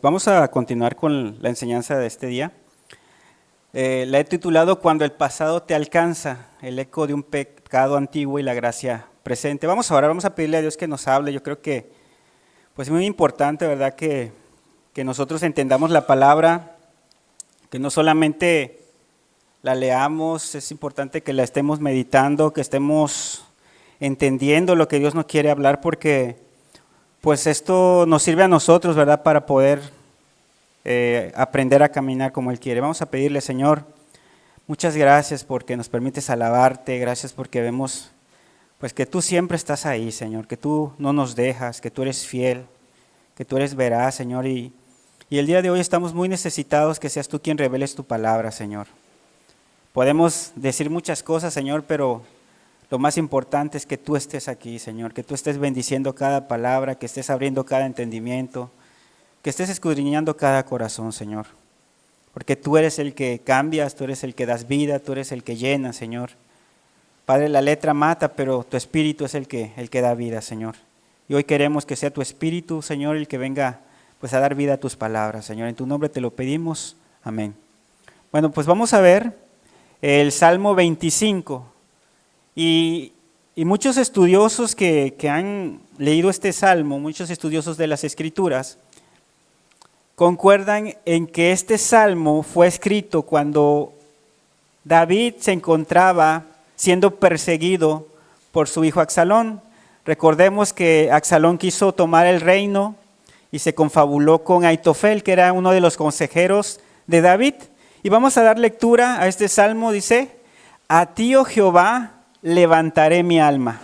Vamos a continuar con la enseñanza de este día. La he titulado Cuando el pasado te alcanza, el eco de un pecado antiguo y la gracia presente. Vamos a orar, vamos a pedirle a Dios que nos hable. Yo creo que pues es muy importante, ¿verdad? Que nosotros entendamos la palabra, que no solamente la leamos, es importante que la estemos meditando, que estemos entendiendo lo que Dios nos quiere hablar, porque pues esto nos sirve a nosotros, ¿verdad? Para poder aprender a caminar como Él quiere. Vamos a pedirle, Señor, muchas gracias porque nos permites alabarte, gracias porque vemos pues que tú siempre estás ahí, Señor, que tú no nos dejas, que tú eres fiel, que tú eres veraz, Señor, y el día de hoy estamos muy necesitados que seas tú quien reveles tu palabra, Señor. Podemos decir muchas cosas, Señor, pero lo más importante es que tú estés aquí, Señor, que tú estés bendiciendo cada palabra, que estés abriendo cada entendimiento, que estés escudriñando cada corazón, Señor. Porque tú eres el que cambias, tú eres el que das vida, tú eres el que llena, Señor. Padre, la letra mata, pero tu espíritu es el que da vida, Señor. Y hoy queremos que sea tu espíritu, Señor, el que venga pues a dar vida a tus palabras, Señor. En tu nombre te lo pedimos. Amén. Bueno, pues vamos a ver el Salmo 25. Y muchos estudiosos que han leído este Salmo, muchos estudiosos de las Escrituras, concuerdan en que este Salmo fue escrito cuando David se encontraba siendo perseguido por su hijo Absalón. Recordemos que Absalón quiso tomar el reino y se confabuló con Aitofel, que era uno de los consejeros de David. Y vamos a dar lectura a este Salmo, dice: A ti, oh Jehová, levantaré mi alma.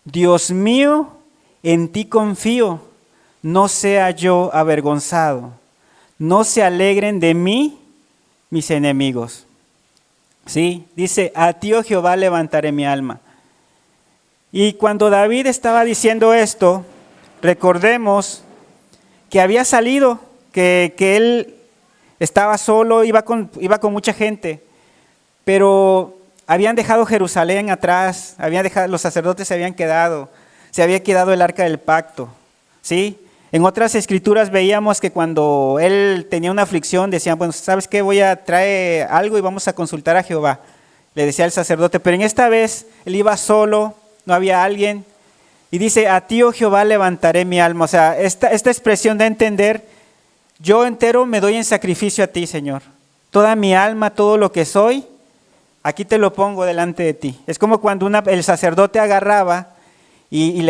Dios mío, en ti confío, no sea yo avergonzado. No se alegren de mí mis enemigos. Sí, dice: a ti, oh Jehová, levantaré mi alma. Y cuando David estaba diciendo esto, recordemos que había salido, que él estaba solo, iba con mucha gente, pero habían dejado Jerusalén atrás, los sacerdotes se habían quedado, se había quedado el arca del pacto, ¿sí? En otras escrituras veíamos que cuando él tenía una aflicción decían, bueno, ¿sabes qué? Voy a traer algo y vamos a consultar a Jehová, le decía el sacerdote, pero en esta vez él iba solo, no había alguien, y dice: a ti, oh Jehová, levantaré mi alma. O sea, esta expresión da a entender, yo entero me doy en sacrificio a ti, Señor, toda mi alma, todo lo que soy, aquí te lo pongo delante de ti. Es como cuando el sacerdote agarraba y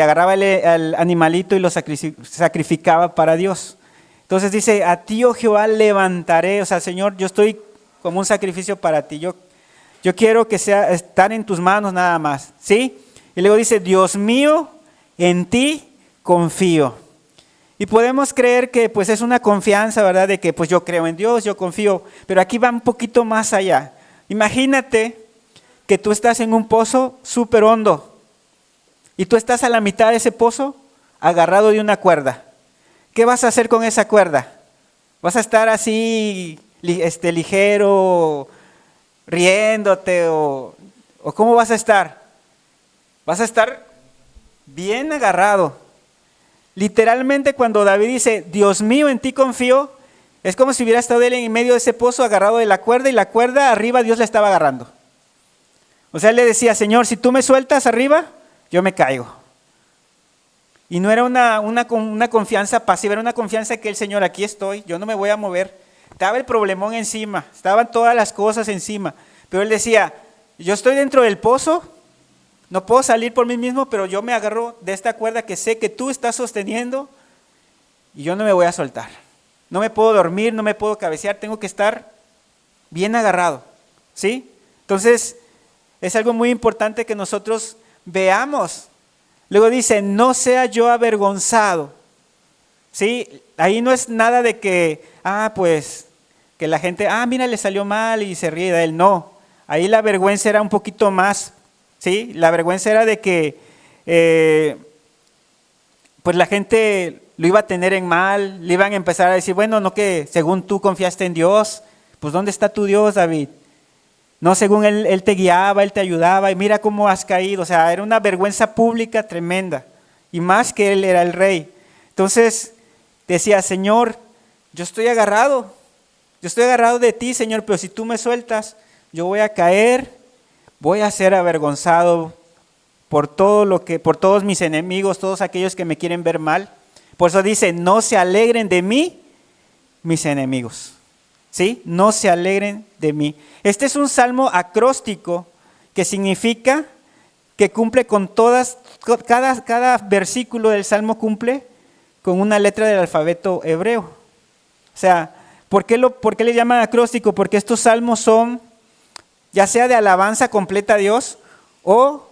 agarraba el animalito y lo sacrificaba para Dios. Entonces dice: a ti, oh Jehová, levantaré. O sea, Señor, yo estoy como un sacrificio para ti. Yo quiero que sea estar en tus manos nada más, ¿sí? Y luego dice: Dios mío, en ti confío. Y podemos creer que pues es una confianza, ¿verdad? De que pues yo creo en Dios, yo confío. Pero aquí va un poquito más allá. Imagínate que tú estás en un pozo súper hondo y tú estás a la mitad de ese pozo agarrado de una cuerda. ¿Qué vas a hacer con esa cuerda? ¿Vas a estar así ligero, riéndote o cómo vas a estar? Vas a estar bien agarrado. Literalmente cuando David dice: Dios mío, en ti confío, es como si hubiera estado él en medio de ese pozo agarrado de la cuerda y la cuerda arriba Dios la estaba agarrando. O sea, él le decía: Señor, si tú me sueltas arriba, yo me caigo. Y no era una confianza pasiva, era una confianza que el Señor, aquí estoy, yo no me voy a mover. Estaba el problemón encima, estaban todas las cosas encima. Pero él decía: yo estoy dentro del pozo, no puedo salir por mí mismo, pero yo me agarro de esta cuerda que sé que tú estás sosteniendo y yo no me voy a soltar. No me puedo dormir, no me puedo cabecear, tengo que estar bien agarrado, ¿sí? Entonces, es algo muy importante que nosotros veamos. Luego dice: no sea yo avergonzado, ¿sí? Ahí no es nada de que, pues, que la gente, mira, le salió mal y se ríe de él. No, ahí la vergüenza era un poquito más, ¿sí? La vergüenza era de que, pues la gente lo iba a tener en mal, le iban a empezar a decir, bueno, no que según tú confiaste en Dios, pues ¿dónde está tu Dios, David? No, según él te guiaba, él te ayudaba y mira cómo has caído. O sea, era una vergüenza pública tremenda y más que él era el rey. Entonces, decía, Señor, yo estoy agarrado de ti, Señor, pero si tú me sueltas, yo voy a caer, voy a ser avergonzado por todos mis enemigos, todos aquellos que me quieren ver mal. Por eso dice, no se alegren de mí mis enemigos. ¿Sí? No se alegren de mí. Este es un salmo acróstico que significa que cumple con cada versículo del salmo cumple con una letra del alfabeto hebreo. O sea, ¿por qué le llaman acróstico? Porque estos salmos son ya sea de alabanza completa a Dios o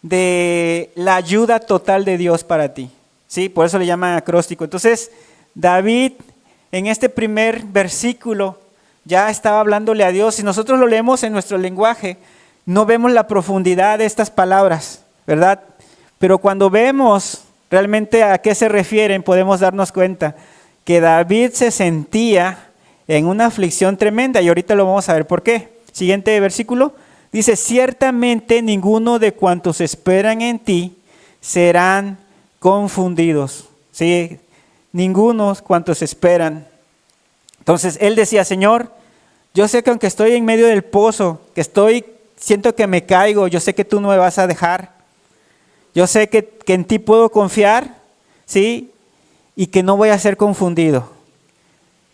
de la ayuda total de Dios para ti. ¿Sí? Por eso le llaman acróstico. Entonces, David en este primer versículo ya estaba hablándole a Dios. Si nosotros lo leemos en nuestro lenguaje, no vemos la profundidad de estas palabras, ¿verdad? Pero cuando vemos realmente a qué se refieren, podemos darnos cuenta que David se sentía en una aflicción tremenda y ahorita lo vamos a ver por qué. Siguiente versículo, dice, ciertamente ninguno de cuantos esperan en ti serán confundidos. ¿Sí? Ninguno cuantos esperan. Entonces él decía, Señor, yo sé que aunque estoy en medio del pozo, siento que me caigo, yo sé que tú no me vas a dejar. Yo sé que en ti puedo confiar, ¿sí? Y que no voy a ser confundido.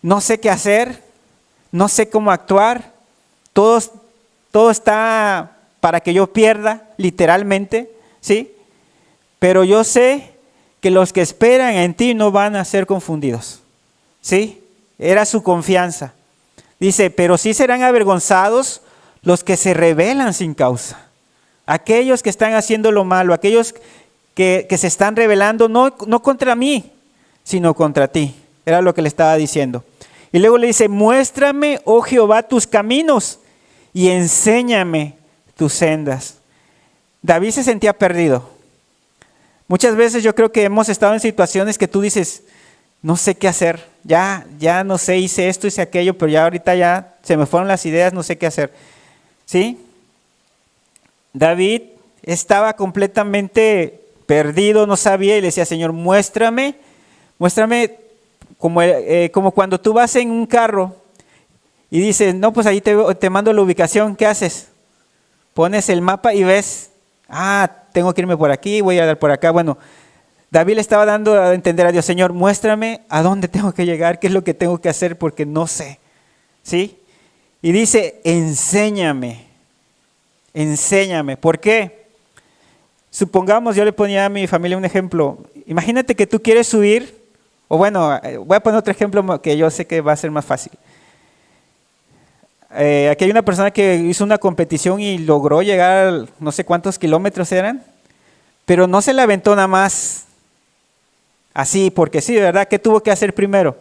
No sé qué hacer, no sé cómo actuar. Todo está para que yo pierda, literalmente, ¿sí? Pero yo sé que los que esperan en ti no van a ser confundidos, ¿sí? Era su confianza. Dice, pero sí serán avergonzados los que se rebelan sin causa. Aquellos que están haciendo lo malo, aquellos que se están rebelando no contra mí, sino contra ti. Era lo que le estaba diciendo. Y luego le dice, muéstrame, oh Jehová, tus caminos y enséñame tus sendas. David se sentía perdido. Muchas veces yo creo que hemos estado en situaciones que tú dices, no sé qué hacer, ya no sé, hice esto, hice aquello, pero ya ahorita ya se me fueron las ideas, no sé qué hacer. ¿Sí? David estaba completamente perdido, no sabía y le decía, Señor, muéstrame como cuando tú vas en un carro y dices, no, pues ahí te mando la ubicación, ¿qué haces? Pones el mapa y ves, tengo que irme por aquí, voy a dar por acá. Bueno, David le estaba dando a entender a Dios, Señor, muéstrame a dónde tengo que llegar, qué es lo que tengo que hacer, porque no sé. ¿Sí? Y dice, enséñame. ¿Por qué? Supongamos, yo le ponía a mi familia un ejemplo. Imagínate que tú quieres subir, o bueno, voy a poner otro ejemplo que yo sé que va a ser más fácil. Aquí hay una persona que hizo una competición y logró llegar, no sé cuántos kilómetros eran, pero no se la aventó nada más así, porque sí, ¿verdad? ¿Qué tuvo que hacer primero?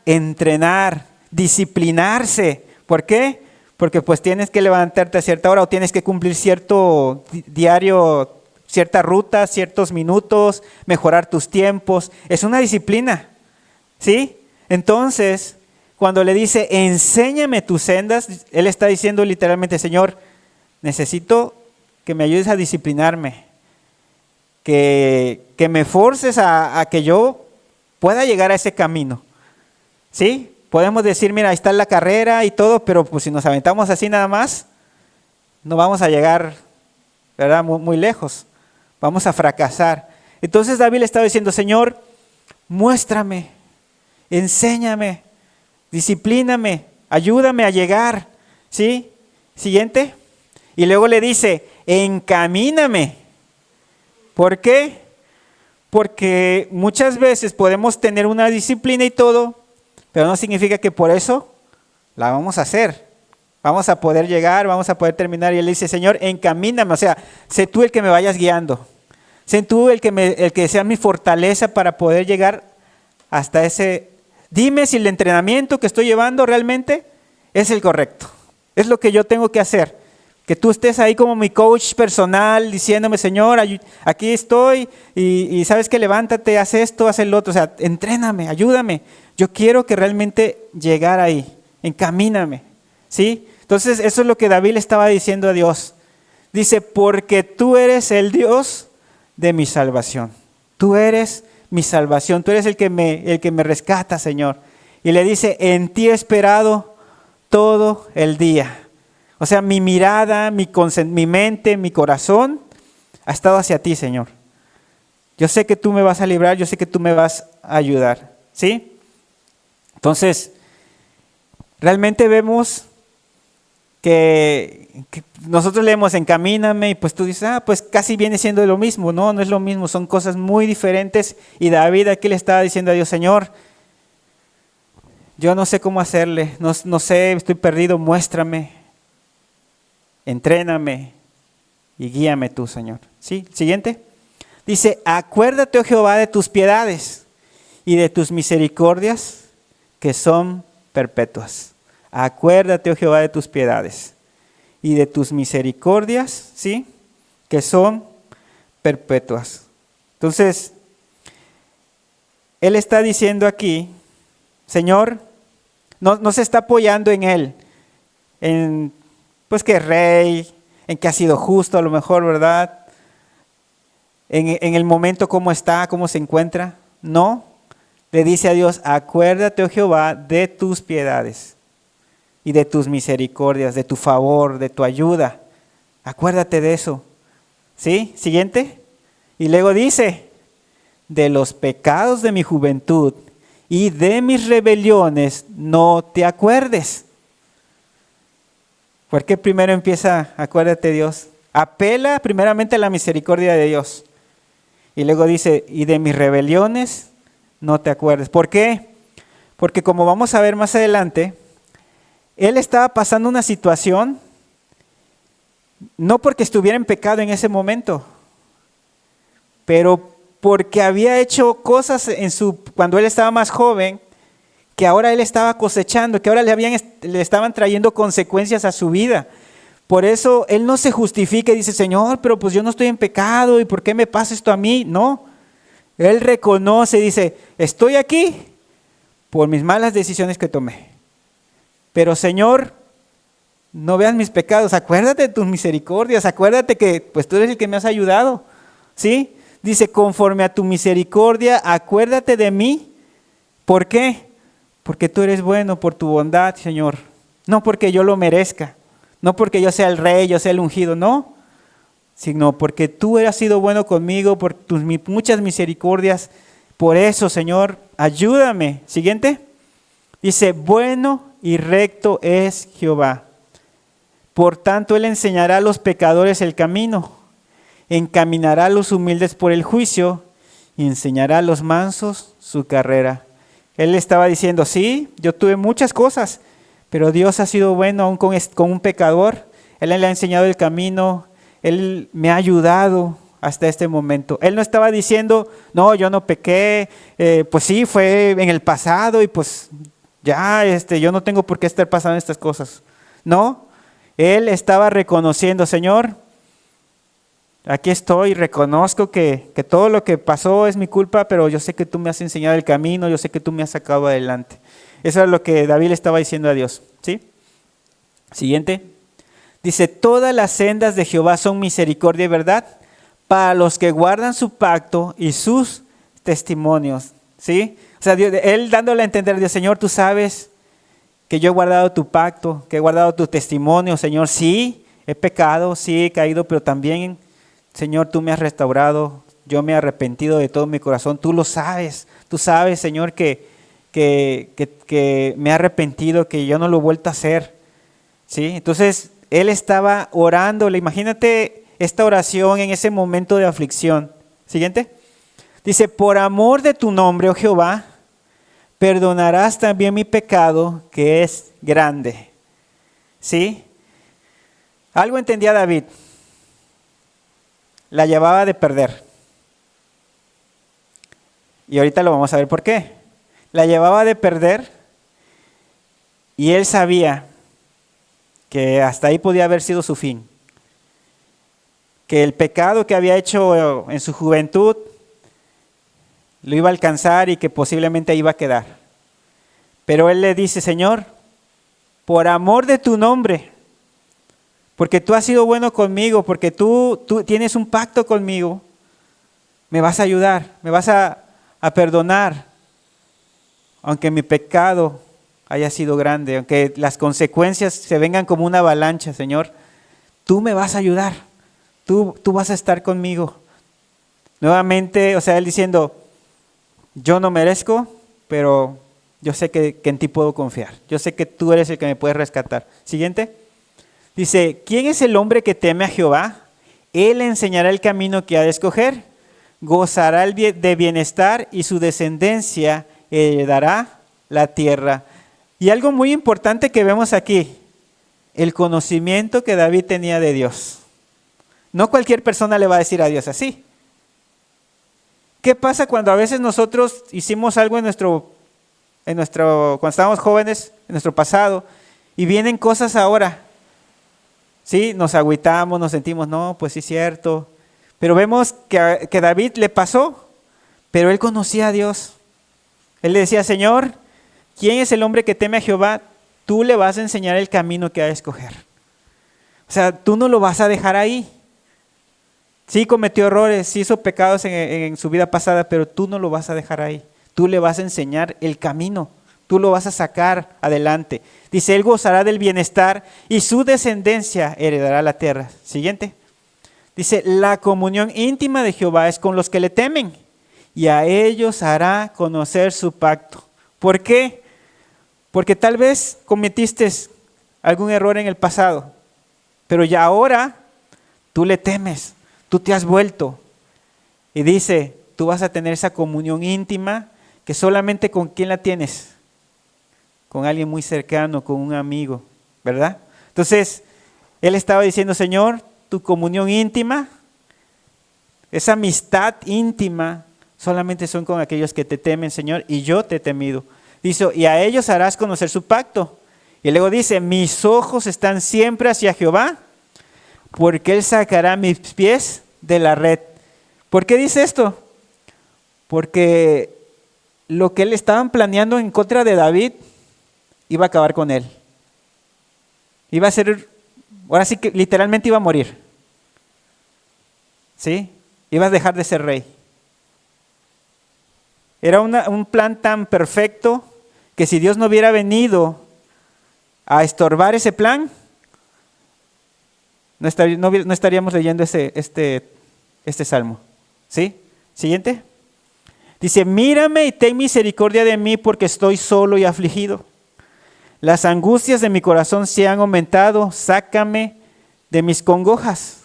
Entrenar, disciplinarse. ¿Por qué? Porque pues tienes que levantarte a cierta hora o tienes que cumplir cierto diario, cierta ruta, ciertos minutos, mejorar tus tiempos. Es una disciplina, ¿sí? Entonces, cuando le dice, enséñame tus sendas, él está diciendo literalmente, Señor, necesito que me ayudes a disciplinarme, que me forces a que yo pueda llegar a ese camino, ¿sí? Podemos decir, mira, ahí está la carrera y todo, pero pues si nos aventamos así nada más, no vamos a llegar, ¿verdad? Muy lejos, vamos a fracasar. Entonces David le estaba diciendo, Señor, muéstrame, enséñame, disciplíname, ayúdame a llegar, ¿sí? Siguiente. Y luego le dice, encamíname. ¿Por qué? Porque muchas veces podemos tener una disciplina y todo, pero no significa que por eso la vamos a hacer. Vamos a poder llegar, vamos a poder terminar. Y él dice, Señor, encamíname. O sea, sé tú el que me vayas guiando. Sé tú el que sea mi fortaleza para poder llegar hasta ese. Dime si el entrenamiento que estoy llevando realmente es el correcto. Es lo que yo tengo que hacer. Que tú estés ahí como mi coach personal diciéndome, Señor, aquí estoy y sabes que levántate, haz esto, haz el otro. O sea, entréname, ayúdame. Yo quiero que realmente llegar ahí. Encamíname. ¿Sí? Entonces eso es lo que David le estaba diciendo a Dios. Dice, porque tú eres el Dios de mi salvación. Tú eres mi salvación, tú eres el que me rescata, Señor. Y le dice, en ti he esperado todo el día. O sea, mi mirada, mi mente, mi corazón ha estado hacia ti, Señor. Yo sé que tú me vas a librar, yo sé que tú me vas a ayudar, ¿sí? Entonces, realmente vemos que nosotros leemos encamíname y pues tú dices, pues casi viene siendo lo mismo. No, no es lo mismo, son cosas muy diferentes. Y David aquí le estaba diciendo a Dios, Señor, yo no sé cómo hacerle, no sé, estoy perdido, muéstrame, entréname y guíame tú, Señor. ¿Sí? Siguiente. Dice, acuérdate, oh Jehová, de tus piedades y de tus misericordias que son perpetuas. Acuérdate, oh Jehová, de tus piedades y de tus misericordias, ¿sí? Que son perpetuas. Entonces, él está diciendo aquí, Señor, no se está apoyando en él, en pues que es rey, en que ha sido justo a lo mejor, ¿verdad? En el momento cómo está, cómo se encuentra. No, le dice a Dios, acuérdate, oh Jehová, de tus piedades y de tus misericordias, de tu favor, de tu ayuda. Acuérdate de eso. ¿Sí? Siguiente. Y luego dice, de los pecados de mi juventud y de mis rebeliones no te acuerdes. Porque primero empieza, acuérdate Dios. Apela primeramente a la misericordia de Dios. Y luego dice, y de mis rebeliones no te acuerdes. ¿Por qué? Porque como vamos a ver más adelante, él estaba pasando una situación, no porque estuviera en pecado en ese momento, pero porque había hecho cosas cuando él estaba más joven, que ahora él estaba cosechando, que ahora le estaban trayendo consecuencias a su vida. Por eso él no se justifica y dice, Señor, pero pues yo no estoy en pecado, ¿y por qué me pasa esto a mí? No, él reconoce y dice, estoy aquí por mis malas decisiones que tomé. Pero Señor, no veas mis pecados, acuérdate de tus misericordias, acuérdate que pues tú eres el que me has ayudado, ¿sí? Dice, conforme a tu misericordia, acuérdate de mí. ¿Por qué? Porque tú eres bueno por tu bondad, Señor. No porque yo lo merezca, no porque yo sea el rey, yo sea el ungido, no. Sino porque tú has sido bueno conmigo, por tus muchas misericordias. Por eso, Señor, ayúdame. Siguiente. Dice, bueno y recto es Jehová. Por tanto, Él enseñará a los pecadores el camino, encaminará a los humildes por el juicio y enseñará a los mansos su carrera. Él estaba diciendo, sí, yo tuve muchas cosas, pero Dios ha sido bueno aún con un pecador. Él le ha enseñado el camino, Él me ha ayudado hasta este momento. Él no estaba diciendo, no, yo no pequé, pues sí, fue en el pasado y pues ya, yo no tengo por qué estar pasando estas cosas. No, Él estaba reconociendo, Señor, aquí estoy, reconozco que todo lo que pasó es mi culpa, pero yo sé que tú me has enseñado el camino, yo sé que tú me has sacado adelante. Eso es lo que David le estaba diciendo a Dios, ¿sí? Siguiente. Dice, todas las sendas de Jehová son misericordia y verdad para los que guardan su pacto y sus testimonios, ¿sí? O sea, él dándole a entender a Dios, Señor, tú sabes que yo he guardado tu pacto, que he guardado tu testimonio, Señor, sí, he pecado, sí, he caído, pero también, Señor, tú me has restaurado, yo me he arrepentido de todo mi corazón, tú lo sabes, tú sabes, Señor, que me he arrepentido, que yo no lo he vuelto a hacer, ¿sí? Entonces, él estaba orándole, imagínate esta oración en ese momento de aflicción. Siguiente. Dice, por amor de tu nombre, oh Jehová, perdonarás también mi pecado, que es grande. ¿Sí? Algo entendía David. La llevaba de perder. Y ahorita lo vamos a ver por qué. La llevaba de perder y él sabía que hasta ahí podía haber sido su fin. Que el pecado que había hecho en su juventud lo iba a alcanzar y que posiblemente iba a quedar. Pero él le dice, Señor, por amor de tu nombre, porque tú has sido bueno conmigo, porque tú tienes un pacto conmigo, me vas a ayudar, me vas a a perdonar, aunque mi pecado haya sido grande, aunque las consecuencias se vengan como una avalancha, Señor, tú me vas a ayudar, tú vas a estar conmigo. Nuevamente, o sea, él diciendo, yo no merezco, pero yo sé que en ti puedo confiar. Yo sé que tú eres el que me puedes rescatar. Siguiente. Dice, ¿quién es el hombre que teme a Jehová? Él le enseñará el camino que ha de escoger. Gozará de bienestar y su descendencia heredará la tierra. Y algo muy importante que vemos aquí, el conocimiento que David tenía de Dios. No cualquier persona le va a decir a Dios así. ¿Qué pasa cuando a veces nosotros hicimos algo cuando estábamos jóvenes, en nuestro pasado, y vienen cosas ahora? Sí, nos agüitamos, nos sentimos, no, pues sí es cierto. Pero vemos que David le pasó, pero él conocía a Dios. Él le decía, Señor, ¿quién es el hombre que teme a Jehová? Tú le vas a enseñar el camino que ha de escoger. O sea, tú no lo vas a dejar ahí. Sí cometió errores, sí hizo pecados en su vida pasada, pero tú no lo vas a dejar ahí. Tú le vas a enseñar el camino, tú lo vas a sacar adelante. Dice, él gozará del bienestar y su descendencia heredará la tierra. Siguiente. Dice, la comunión íntima de Jehová es con los que le temen y a ellos hará conocer su pacto. ¿Por qué? Porque tal vez cometiste algún error en el pasado, pero ya ahora tú le temes. Tú te has vuelto y dice, tú vas a tener esa comunión íntima que solamente con quién la tienes, con alguien muy cercano, con un amigo, ¿verdad? Entonces, él estaba diciendo, Señor, tu comunión íntima, esa amistad íntima, solamente son con aquellos que te temen, Señor, y yo te he temido. Dice, y a ellos harás conocer su pacto. Y luego dice, mis ojos están siempre hacia Jehová, porque Él sacará mis pies de la red. ¿Por qué dice esto? Porque lo que él estaban planeando en contra de David iba a acabar con él. Iba a ser, ahora sí que literalmente iba a morir. ¿Sí? Iba a dejar de ser rey. Era un plan tan perfecto que si Dios no hubiera venido a estorbar ese plan, no estaríamos leyendo este salmo. ¿Sí? Siguiente. Dice, mírame y ten misericordia de mí porque estoy solo y afligido. Las angustias de mi corazón se han aumentado, sácame de mis congojas.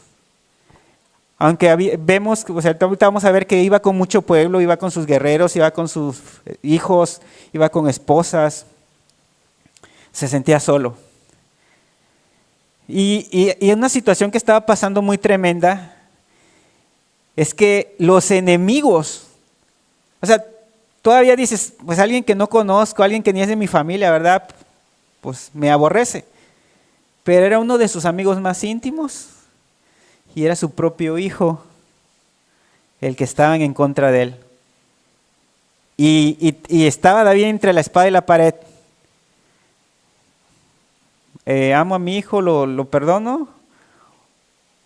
Aunque vemos, o sea, ahorita vamos a ver que iba con mucho pueblo, iba con sus guerreros, iba con sus hijos, iba con esposas, se sentía solo. Y una situación que estaba pasando muy tremenda es que los enemigos, o sea, todavía dices, pues alguien que no conozco, alguien que ni es de mi familia, ¿verdad? Pues me aborrece. Pero era uno de sus amigos más íntimos y era su propio hijo el que estaban en contra de él. Y estaba David entre la espada y la pared. Amo a mi hijo, lo perdono,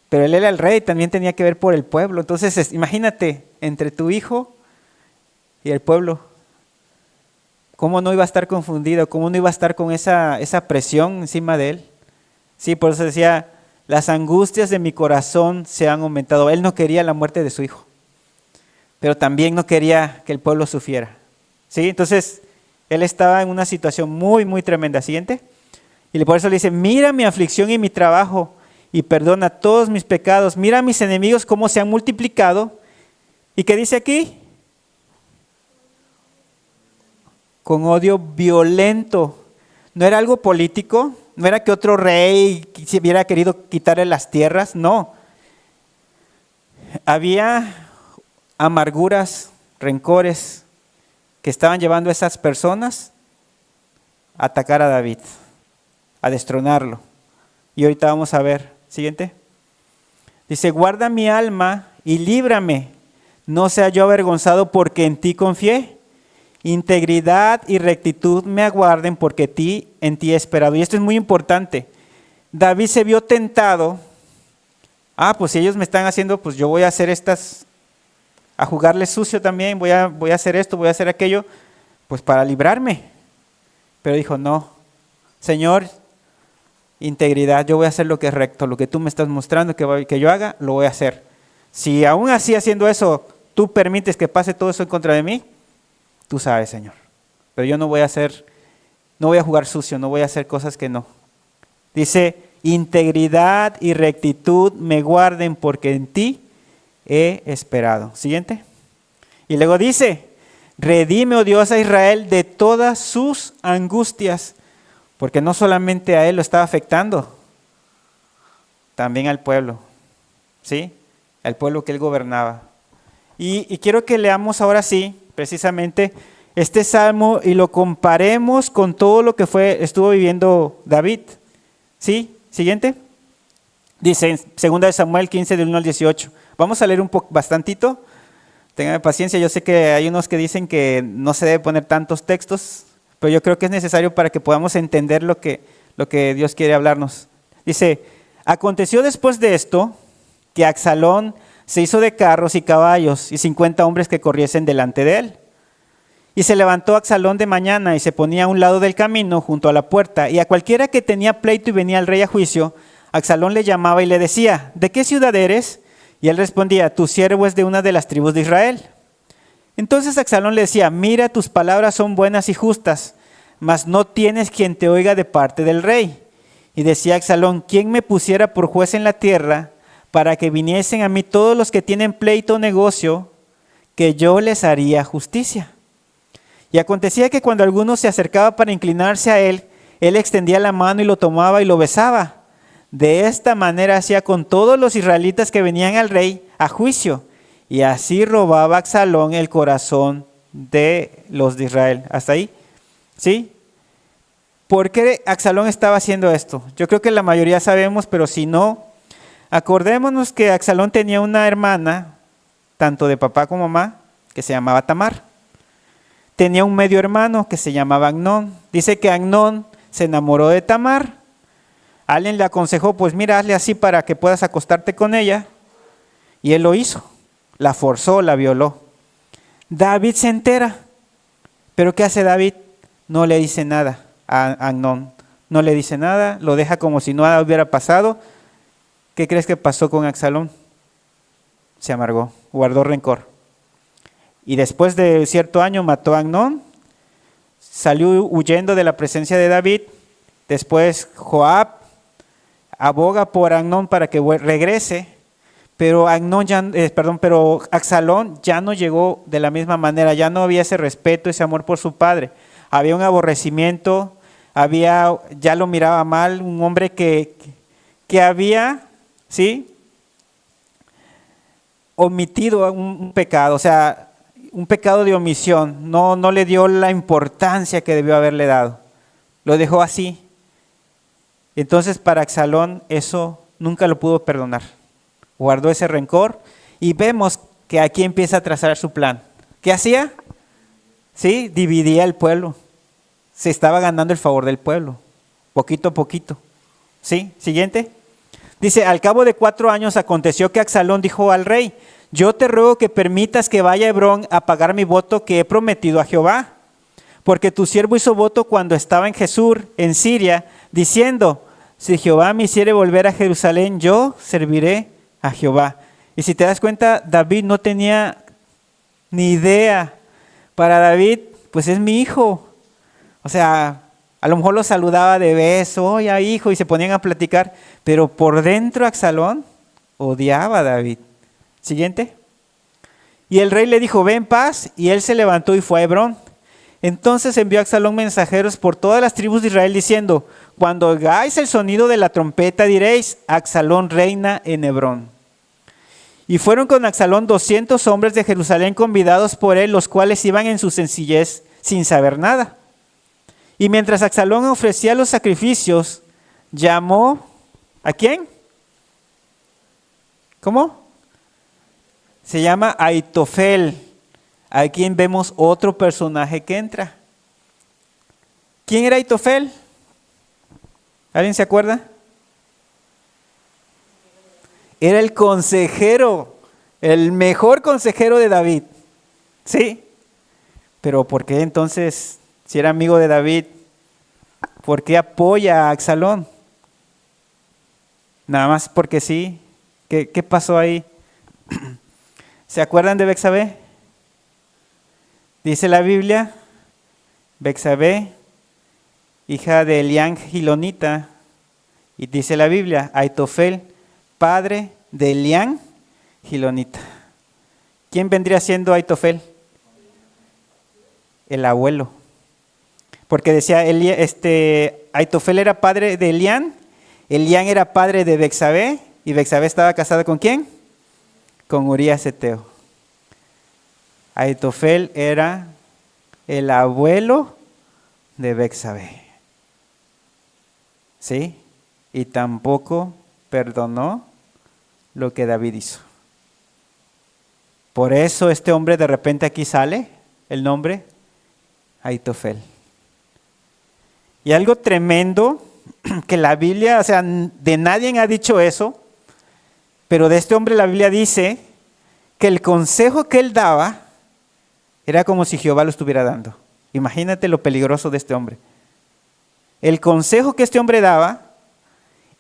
pero él era el rey, también tenía que ver por el pueblo. Entonces, imagínate, entre tu hijo y el pueblo, ¿cómo no iba a estar confundido? ¿Cómo no iba a estar con esa presión encima de él? Sí, por eso decía, las angustias de mi corazón se han aumentado. Él no quería la muerte de su hijo, pero también no quería que el pueblo sufriera. ¿Sí? Entonces, él estaba en una situación muy, muy tremenda. Siguiente. Y por eso le dice, mira mi aflicción y mi trabajo y perdona todos mis pecados. Mira a mis enemigos cómo se han multiplicado. ¿Y qué dice aquí? Con odio violento. No era algo político, no era que otro rey hubiera querido quitarle las tierras, no. Había amarguras, rencores que estaban llevando a esas personas a atacar a David, a destronarlo. Y ahorita vamos a ver, siguiente. Dice, guarda mi alma y líbrame, no sea yo avergonzado porque en ti confié. Integridad y rectitud me aguarden porque en ti he esperado. Y esto es muy importante. David se vio tentado. Pues si ellos me están haciendo, pues yo voy a hacer a jugarle sucio también, voy a hacer esto, voy a hacer aquello, pues para librarme. Pero dijo, no, Señor, integridad, yo voy a hacer lo que es recto, lo que tú me estás mostrando que yo haga, lo voy a hacer. Si aún así haciendo eso, tú permites que pase todo eso en contra de mí, tú sabes, Señor. Pero yo no voy a jugar sucio, no voy a hacer cosas que no. Dice, integridad y rectitud me guarden porque en ti he esperado. Siguiente. Y luego dice, redime, oh Dios, a Israel de todas sus angustias, porque no solamente a él lo estaba afectando, también al pueblo, ¿sí? Al pueblo que él gobernaba. Y quiero que leamos ahora sí, precisamente, este salmo y lo comparemos con todo lo que estuvo viviendo David. ¿Sí? Siguiente. Dice en 2 Samuel 15, del 1 al 18. Vamos a leer bastantito. Ténganme paciencia, yo sé que hay unos que dicen que no se debe poner tantos textos, pero yo creo que es necesario para que podamos entender lo que Dios quiere hablarnos. Dice, aconteció después de esto que Absalón se hizo de carros y caballos y 50 hombres que corriesen delante de él. Y se levantó Absalón de mañana y se ponía a un lado del camino junto a la puerta, y a cualquiera que tenía pleito y venía al rey a juicio, Absalón le llamaba y le decía, ¿de qué ciudad eres? Y él respondía, tu siervo es de una de las tribus de Israel. Entonces Absalón le decía, mira, tus palabras son buenas y justas, mas no tienes quien te oiga de parte del rey. Y decía Absalón, ¿quién me pusiera por juez en la tierra para que viniesen a mí todos los que tienen pleito o negocio, que yo les haría justicia? Y acontecía que cuando alguno se acercaba para inclinarse a él, él extendía la mano y lo tomaba y lo besaba. De esta manera hacía con todos los israelitas que venían al rey a juicio. Y así robaba Absalón el corazón de los de Israel. ¿Hasta ahí? ¿Sí? ¿Por qué Absalón estaba haciendo esto? Yo creo que la mayoría sabemos, pero si no, acordémonos que Absalón tenía una hermana, tanto de papá como mamá, que se llamaba Tamar. Tenía un medio hermano que se llamaba Amnón. Dice que Amnón se enamoró de Tamar. Alguien le aconsejó, pues mira, hazle así para que puedas acostarte con ella. Y él lo hizo. La forzó, la violó. David se entera. ¿Pero qué hace David? No le dice nada a Amnón. No le dice nada, lo deja como si nada hubiera pasado. ¿Qué crees que pasó con Absalón? Se amargó, guardó rencor. Y después de cierto año mató a Amnón, salió huyendo de la presencia de David. Después Joab aboga por Amnón para que regrese, pero Absalón ya no llegó de la misma manera, ya no había ese respeto, ese amor por su padre. Había un aborrecimiento, ya lo miraba mal, un hombre que había, ¿sí?, omitido un pecado, o sea, un pecado de omisión, no le dio la importancia que debió haberle dado, lo dejó así. Entonces para Absalón eso nunca lo pudo perdonar, guardó ese rencor y vemos que aquí empieza a trazar su plan. ¿Qué hacía? Sí, dividía el pueblo, se estaba ganando el favor del pueblo, poquito a poquito. ¿Sí? Siguiente. Dice, al cabo de 4 años aconteció que Absalón dijo al rey, yo te ruego que permitas que vaya a Hebrón a pagar mi voto que he prometido a Jehová. Porque tu siervo hizo voto cuando estaba en Jesús, en Siria, diciendo, si Jehová me hiciere volver a Jerusalén, yo serviré a Jehová. Y si te das cuenta, David no tenía ni idea. Para David, pues es mi hijo. O sea, a lo mejor lo saludaba de beso, oye hijo, y se ponían a platicar, pero por dentro Absalón odiaba a David. Siguiente. Y el rey le dijo, ve en paz, y él se levantó y fue a Hebrón. Entonces envió Absalón mensajeros por todas las tribus de Israel diciendo, cuando oigáis el sonido de la trompeta diréis, Absalón reina en Hebrón. Y fueron con Absalón 200 hombres de Jerusalén convidados por él, los cuales iban en su sencillez sin saber nada. Y mientras Absalón ofrecía los sacrificios, llamó, ¿a quién? ¿Cómo? Se llama Aitofel. Aquí vemos otro personaje que entra. ¿Quién era Aitofel? ¿Alguien se acuerda? Era el consejero el mejor consejero de David. Sí, pero ¿por qué entonces, si era amigo de David, por qué apoya a Absalón? Nada más porque sí. ¿Qué pasó ahí? ¿Se acuerdan de Betsabé? Dice la Biblia, Betsabé, hija de Elián Gilonita, y dice la Biblia, Aitofel, padre de Elián Gilonita. ¿Quién vendría siendo Aitofel? El abuelo. Porque decía, Aitofel era padre de Elián era padre de Betsabé, y Betsabé estaba casada ¿con quién? Con Urías Eteo. Aitofel era el abuelo de Betsabé. ¿Sí? Y tampoco perdonó lo que David hizo. Por eso este hombre de repente aquí sale el nombre Aitofel. Y algo tremendo que la Biblia, o sea, de nadie ha dicho eso, pero de este hombre la Biblia dice que el consejo que él daba era como si Jehová lo estuviera dando. Imagínate lo peligroso de este hombre. El consejo que este hombre daba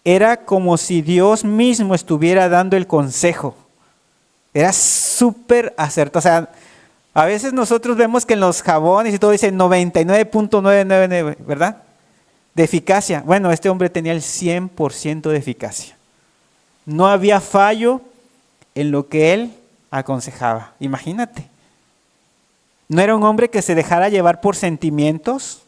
era como si Dios mismo estuviera dando el consejo. Era súper acertado. O sea, a veces nosotros vemos que en los jabones y todo dice 99.999, ¿verdad? De eficacia. Bueno, este hombre tenía el 100% de eficacia. No había fallo en lo que él aconsejaba. Imagínate. No era un hombre que se dejara llevar por sentimientos.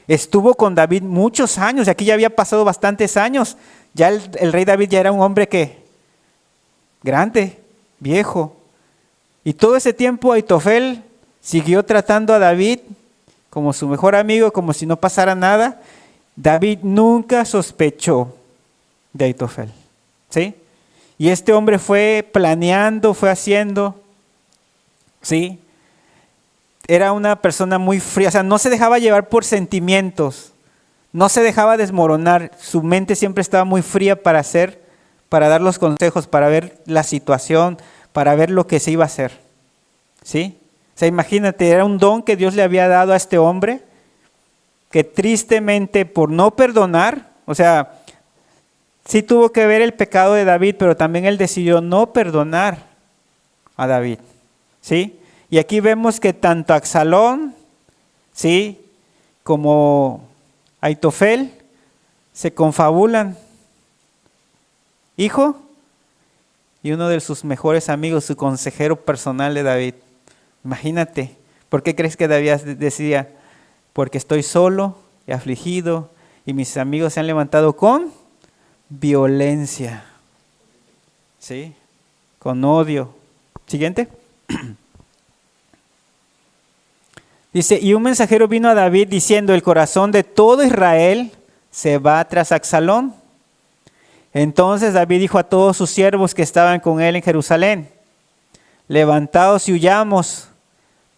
Estuvo con David muchos años, y aquí ya había pasado bastantes años. Ya el rey David ya era un hombre que grande, viejo. Y todo ese tiempo Aitofel siguió tratando a David como su mejor amigo, como si no pasara nada. David nunca sospechó de Aitofel. ¿Sí? Y este hombre fue planeando, fue haciendo. ¿Sí? Era una persona muy fría, o sea, no se dejaba llevar por sentimientos, no se dejaba desmoronar, su mente siempre estaba muy fría para dar los consejos, para ver la situación, para ver lo que se iba a hacer. ¿Sí? O sea, imagínate, era un don que Dios le había dado a este hombre, que tristemente por no perdonar, o sea, sí tuvo que ver el pecado de David, pero también él decidió no perdonar a David. ¿Sí? Y aquí vemos que tanto Absalón, ¿sí?, como Aitofel se confabulan. Hijo y uno de sus mejores amigos, su consejero personal de David. Imagínate, ¿por qué crees que David decía? Porque estoy solo y afligido y mis amigos se han levantado con violencia. ¿Sí? Con odio. Siguiente. Dice, y un mensajero vino a David diciendo, el corazón de todo Israel se va tras Absalón. Entonces David dijo a todos sus siervos que estaban con él en Jerusalén, levantaos y huyamos,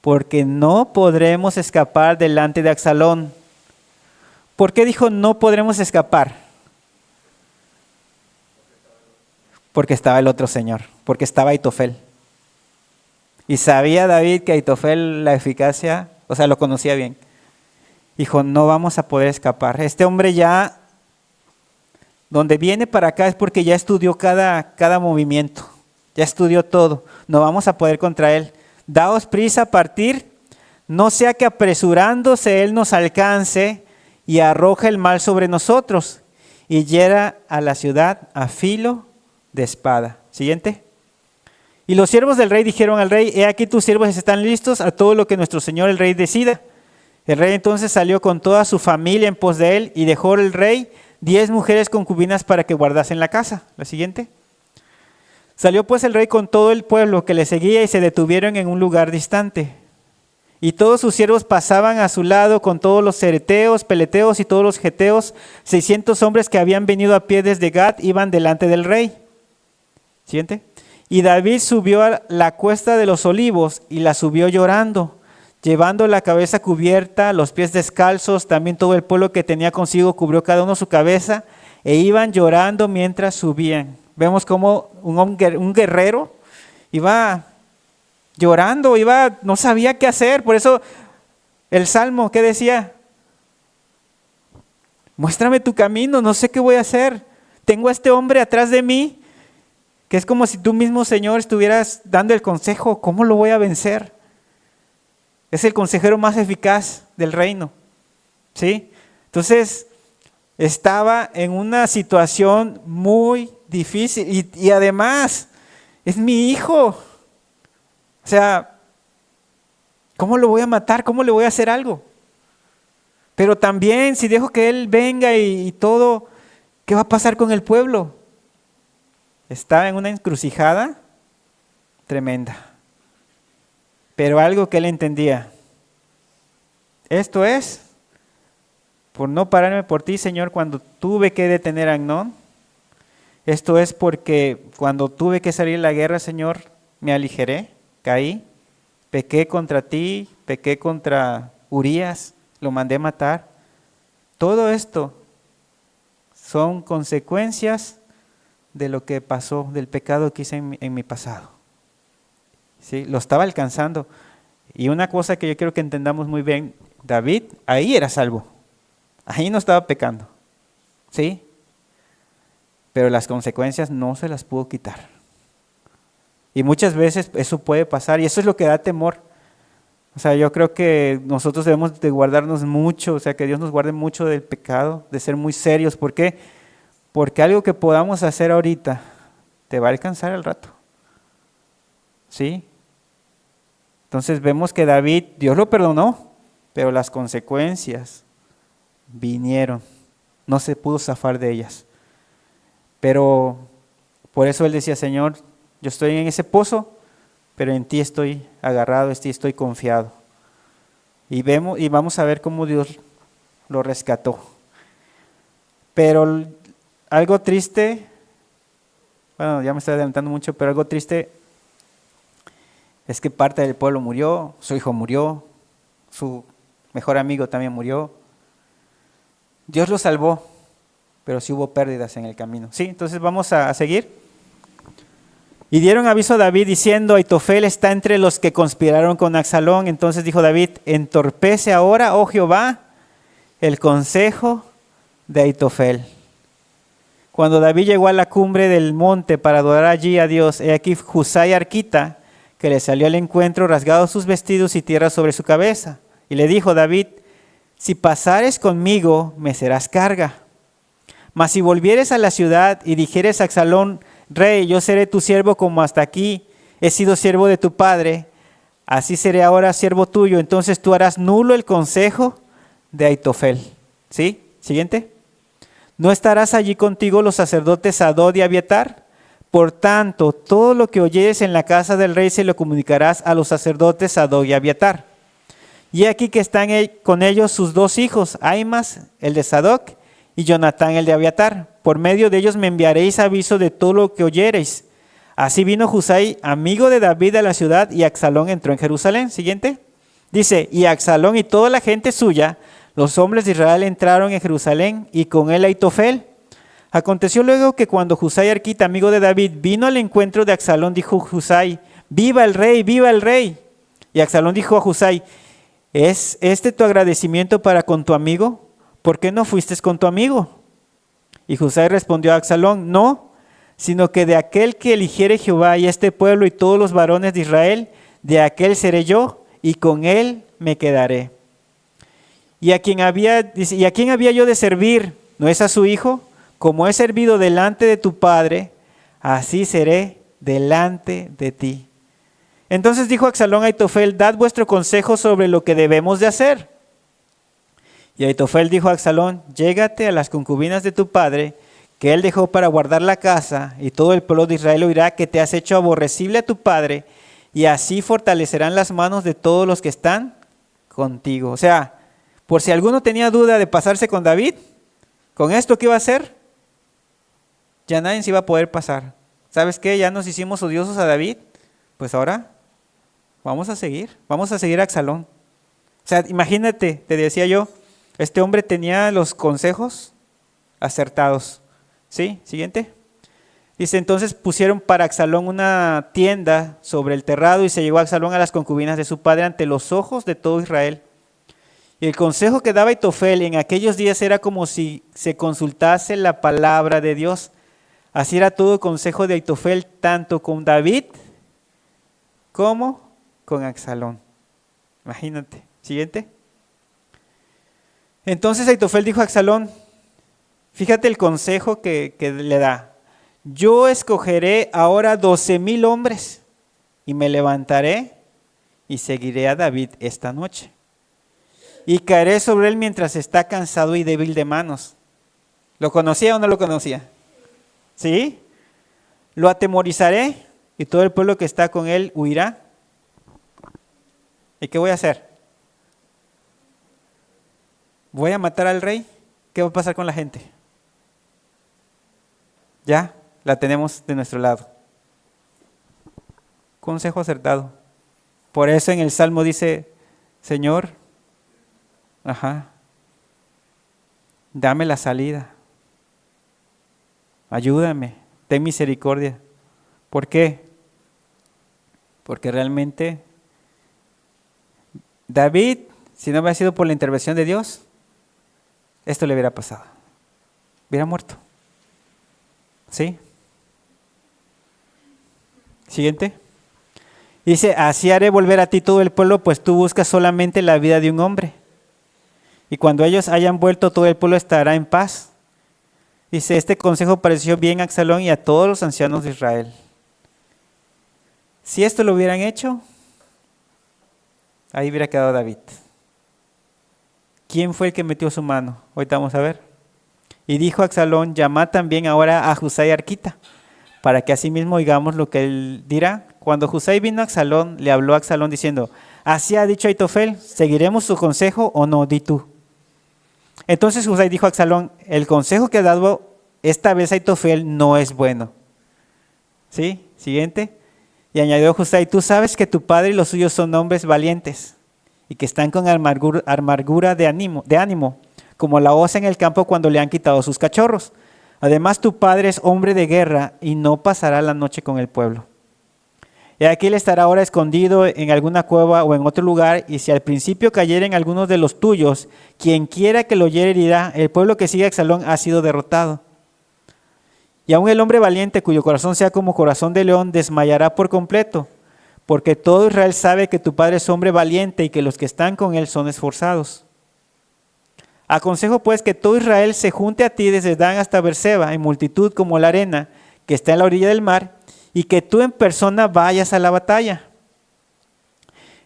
porque no podremos escapar delante de Absalón. ¿Por qué dijo no podremos escapar? Porque estaba el otro señor, porque estaba Aitofel. Y sabía David que Aitofel la eficacia, o sea, lo conocía bien. Dijo, no vamos a poder escapar. Este hombre ya, donde viene para acá es porque ya estudió cada movimiento. Ya estudió todo. No vamos a poder contra él. Daos prisa a partir, no sea que apresurándose él nos alcance y arroje el mal sobre nosotros y hiera a la ciudad a filo de espada. Siguiente. Y los siervos del rey dijeron al rey, he aquí tus siervos están listos a todo lo que nuestro señor el rey decida. El rey entonces salió con toda su familia en pos de él y dejó el rey 10 mujeres concubinas para que guardasen la casa. La siguiente. Salió pues el rey con todo el pueblo que le seguía y se detuvieron en un lugar distante. Y todos sus siervos pasaban a su lado con todos los cereteos, peleteos y todos los geteos. 600 hombres que habían venido a pie desde Gat iban delante del rey. Siguiente. Y David subió a la cuesta de los olivos y la subió llorando, llevando la cabeza cubierta, los pies descalzos. También todo el pueblo que tenía consigo cubrió cada uno su cabeza e iban llorando mientras subían. Vemos como un guerrero iba llorando, no sabía qué hacer. Por eso el Salmo, ¿qué decía? Muéstrame tu camino, no sé qué voy a hacer. Tengo a este hombre atrás de mí, que es como si tú mismo, Señor, estuvieras dando el consejo. ¿Cómo lo voy a vencer? Es el consejero más eficaz del reino, ¿sí? Entonces, estaba en una situación muy difícil y además, es mi hijo. O sea, ¿cómo lo voy a matar? ¿Cómo le voy a hacer algo? Pero también, si dejo que él venga y todo, ¿qué va a pasar con el pueblo? Estaba en una encrucijada tremenda. Pero algo que él entendía. Esto es, por no pararme por ti, Señor, cuando tuve que detener a Amnón. Esto es porque cuando tuve que salir a la guerra, Señor, me aligeré, caí, pequé contra ti, pequé contra Urías, lo mandé matar. Todo esto son consecuencias de lo que pasó, del pecado que hice en mi pasado. ¿Sí? Lo estaba alcanzando. Y una cosa que yo quiero que entendamos muy bien, David ahí era salvo, ahí no estaba pecando, ¿sí? Pero las consecuencias no se las pudo quitar. Y muchas veces eso puede pasar y eso es lo que da temor. O sea, yo creo que nosotros debemos de guardarnos mucho, o sea, que Dios nos guarde mucho del pecado, de ser muy serios. ¿Por qué? Porque algo que podamos hacer ahorita te va a alcanzar al rato, ¿sí? Entonces vemos que David, Dios lo perdonó, pero las consecuencias vinieron, no se pudo zafar de ellas. Pero por eso él decía, Señor, yo estoy en ese pozo, pero en ti estoy agarrado, en ti estoy confiado. Y vamos a ver cómo Dios lo rescató. Pero algo triste, bueno, ya me estoy adelantando mucho, pero algo triste es que parte del pueblo murió, su hijo murió, su mejor amigo también murió. Dios lo salvó, pero sí hubo pérdidas en el camino. Sí, entonces vamos a seguir. Y dieron aviso a David diciendo, Aitofel está entre los que conspiraron con Absalón. Entonces dijo David, entorpece ahora, oh Jehová, el consejo de Aitofel. Cuando David llegó a la cumbre del monte para adorar allí a Dios, he aquí Husai arquita, que le salió al encuentro, rasgado sus vestidos y tierra sobre su cabeza. Y le dijo David, si pasares conmigo, me serás carga. Mas si volvieres a la ciudad y dijeres a Absalón, rey, yo seré tu siervo como hasta aquí he sido siervo de tu padre, así seré ahora siervo tuyo, entonces tú harás nulo el consejo de Aitofel. ¿Sí? Siguiente. ¿No estarás allí contigo los sacerdotes Sadok y Abiatar? Por tanto, todo lo que oyeres en la casa del rey se lo comunicarás a los sacerdotes Sadok y Abiatar. Y aquí que están con ellos sus dos hijos, Ahimaas, el de Sadok, y Jonatán, el de Abiatar. Por medio de ellos me enviaréis aviso de todo lo que oyereis. Así vino Husai, amigo de David, a la ciudad, y Absalón entró en Jerusalén. Siguiente. Dice, y Absalón y toda la gente suya, los hombres de Israel, entraron en Jerusalén, y con él Aitofel. Aconteció luego que cuando Husai arquita, amigo de David, vino al encuentro de Absalón, dijo Husai, viva el rey, viva el rey. Y Absalón dijo a Husai, ¿es este tu agradecimiento para con tu amigo? ¿Por qué no fuiste con tu amigo? Y Husai respondió a Absalón, no, sino que de aquel que eligiere Jehová y este pueblo y todos los varones de Israel, de aquel seré yo, y con él me quedaré. ¿Y a quién había yo de servir? ¿No es a su hijo? Como he servido delante de tu padre, así seré delante de ti. Entonces dijo Absalón a Aitofel, dad vuestro consejo sobre lo que debemos de hacer. Y Aitofel dijo a Absalón, llégate a las concubinas de tu padre, que él dejó para guardar la casa, y todo el pueblo de Israel oirá que te has hecho aborrecible a tu padre, y así fortalecerán las manos de todos los que están contigo. O sea, por si alguno tenía duda de pasarse con David, con esto ¿qué iba a hacer? Ya nadie se iba a poder pasar. ¿Sabes qué? Ya nos hicimos odiosos a David, pues ahora vamos a seguir a Absalón. O sea, imagínate, te decía yo, este hombre tenía los consejos acertados. ¿Sí? Siguiente. Dice, entonces pusieron para Absalón una tienda sobre el terrado y se llevó Absalón a las concubinas de su padre ante los ojos de todo Israel. Y el consejo que daba Aitofel en aquellos días era como si se consultase la palabra de Dios. Así era todo el consejo de Aitofel, tanto con David como con Absalón. Imagínate. Siguiente. Entonces Aitofel dijo a Absalón, fíjate el consejo que le da. Yo escogeré ahora 12,000 hombres y me levantaré y seguiré a David esta noche. Y caeré sobre él mientras está cansado y débil de manos. ¿Lo conocía o no lo conocía? ¿Sí? Lo atemorizaré y todo el pueblo que está con él huirá. ¿Y qué voy a hacer? ¿Voy a matar al rey? ¿Qué va a pasar con la gente? Ya la tenemos de nuestro lado. Consejo acertado. Por eso en el Salmo dice, Señor, dame la salida. Ayúdame, ten misericordia. ¿Por qué? Porque realmente David, si no hubiera sido por la intervención de Dios, esto le hubiera pasado. Hubiera muerto. ¿Sí? Siguiente. Dice, así haré volver a ti todo el pueblo, pues tú buscas solamente la vida de un hombre. Y cuando ellos hayan vuelto, todo el pueblo estará en paz. Dice, este consejo pareció bien a Absalón y a todos los ancianos de Israel. Si esto lo hubieran hecho, ahí hubiera quedado David. ¿Quién fue el que metió su mano? Ahorita vamos a ver. Y dijo a Absalón, llamad también ahora a Husai Arquita, para que asimismo oigamos lo que él dirá. Cuando Husai vino a Absalón, le habló a Absalón diciendo, así ha dicho Aitofel, ¿seguiremos su consejo o no? Di tú. Entonces Husai dijo a Absalón, el consejo que ha dado esta vez Aitofel no es bueno. ¿Sí? Siguiente. Y añadió Husai, tú sabes que tu padre y los suyos son hombres valientes y que están con amargura de ánimo, como la osa en el campo cuando le han quitado sus cachorros. Además tu padre es hombre de guerra y no pasará la noche con el pueblo. Y aquí él estará ahora escondido en alguna cueva o en otro lugar, y si al principio cayeren algunos de los tuyos, quien quiera que lo oyere dirá, el pueblo que sigue a Absalón ha sido derrotado. Y aún el hombre valiente, cuyo corazón sea como corazón de león, desmayará por completo, porque todo Israel sabe que tu padre es hombre valiente y que los que están con él son esforzados. Aconsejo pues que todo Israel se junte a ti desde Dan hasta Beerseba, en multitud como la arena que está en la orilla del mar, y que tú en persona vayas a la batalla.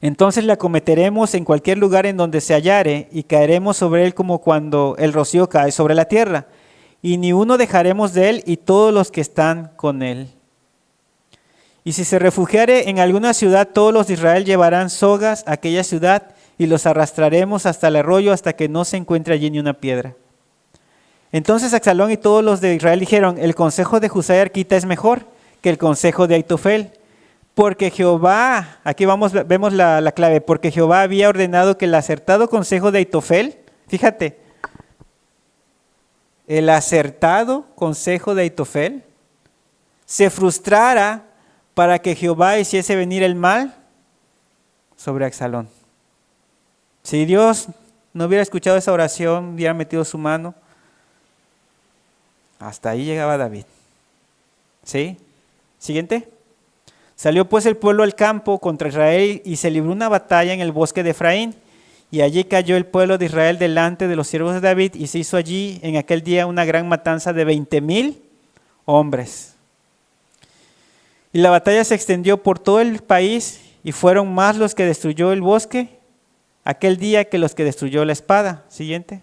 Entonces le acometeremos en cualquier lugar en donde se hallare, y caeremos sobre él como cuando el rocío cae sobre la tierra, y ni uno dejaremos de él y todos los que están con él. Y si se refugiare en alguna ciudad, todos los de Israel llevarán sogas a aquella ciudad, y los arrastraremos hasta el arroyo hasta que no se encuentre allí ni una piedra. Entonces Absalón y todos los de Israel dijeron, el consejo de Husai Arquita es mejor que el consejo de Aitofel, porque Jehová, aquí vemos la clave, porque Jehová había ordenado que el acertado consejo de Aitofel, fíjate, el acertado consejo de Aitofel se frustrara para que Jehová hiciese venir el mal sobre Absalón. Si Dios no hubiera escuchado esa oración, hubiera metido su mano, hasta ahí llegaba David. ¿Sí? Siguiente. Salió pues el pueblo al campo contra Israel y se libró una batalla en el bosque de Efraín. Y allí cayó el pueblo de Israel delante de los siervos de David y se hizo allí en aquel día una gran matanza de 20,000 hombres. Y la batalla se extendió por todo el país y fueron más los que destruyó el bosque aquel día que los que destruyó la espada. Siguiente.